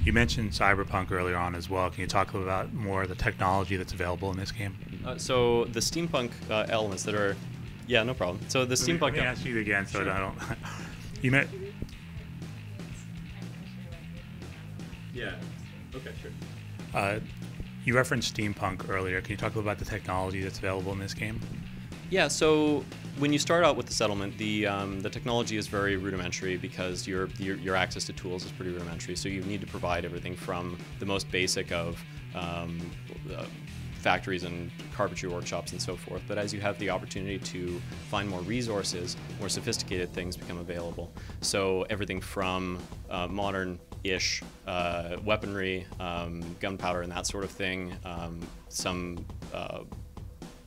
You mentioned Cyberpunk earlier on as well. Can you talk a little about more of the technology that's available in this game? So the steampunk elements that are, yeah, no problem. So the steampunk. Let me ask you again, so Sure. I don't. You met. Yeah. Okay, sure. You referenced steampunk earlier. Can you talk a little about the technology that's available in this game? Yeah, so when you start out with the settlement, the technology is very rudimentary because your access to tools is pretty rudimentary. So you need to provide everything from the most basic of factories and carpentry workshops and so forth. But as you have the opportunity to find more resources, more sophisticated things become available. So everything from modern-ish weaponry, gunpowder, and that sort of thing. Some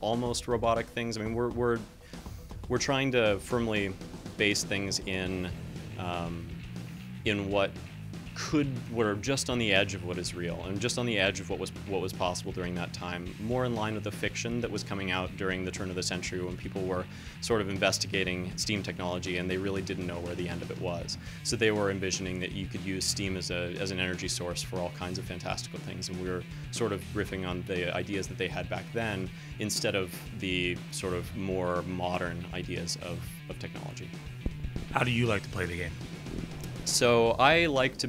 almost robotic things. I mean, we're trying to firmly base things in what are just on the edge of what is real, and just on the edge of what was possible during that time, more in line with the fiction that was coming out during the turn of the century when people were sort of investigating steam technology and they really didn't know where the end of it was. So they were envisioning that you could use steam as an energy source for all kinds of fantastical things, and we were sort of riffing on the ideas that they had back then instead of the sort of more modern ideas of technology. How do you like to play the game? So I like to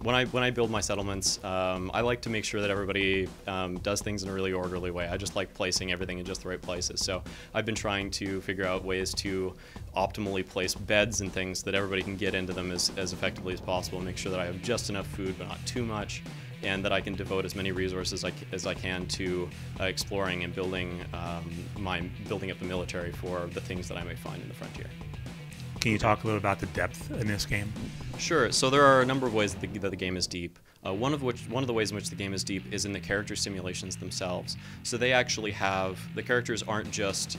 when I build my settlements, I like to make sure that everybody does things in a really orderly way. I just like placing everything in just the right places. So I've been trying to figure out ways to optimally place beds and things so that everybody can get into them as effectively as possible, and make sure that I have just enough food but not too much, and that I can devote as many resources as I can to exploring and building up the military for the things that I may find in the frontier. Can you talk a little about the depth in this game? Sure. So there are a number of ways that the game is deep. One of the ways in which the game is deep is in the character simulations themselves. So they actually have the characters aren't just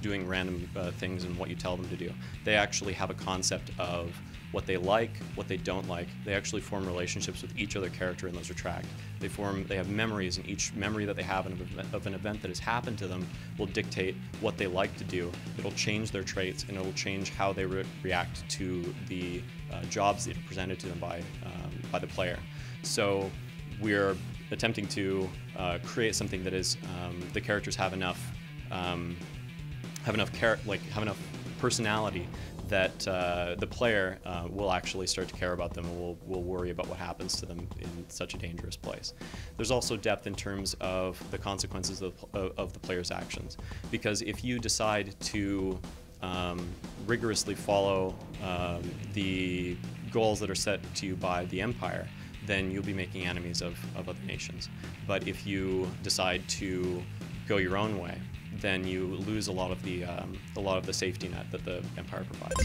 doing random things and what you tell them to do. They actually have a concept of what they like, what they don't like. They actually form relationships with each other character, and those are tracked. They have memories, and each memory that they have of an event that has happened to them will dictate what they like to do. It'll change their traits, and it'll change how they react to the jobs that are presented to them by the player. So we're attempting to create something that is the characters have enough personality that the player will actually start to care about them and will worry about what happens to them in such a dangerous place. There's also depth in terms of the consequences of the player's actions, because if you decide to rigorously follow the goals that are set to you by the Empire, then you'll be making enemies of other nations. But if you decide to go your own way, then you lose a lot of the safety net that the Empire provides.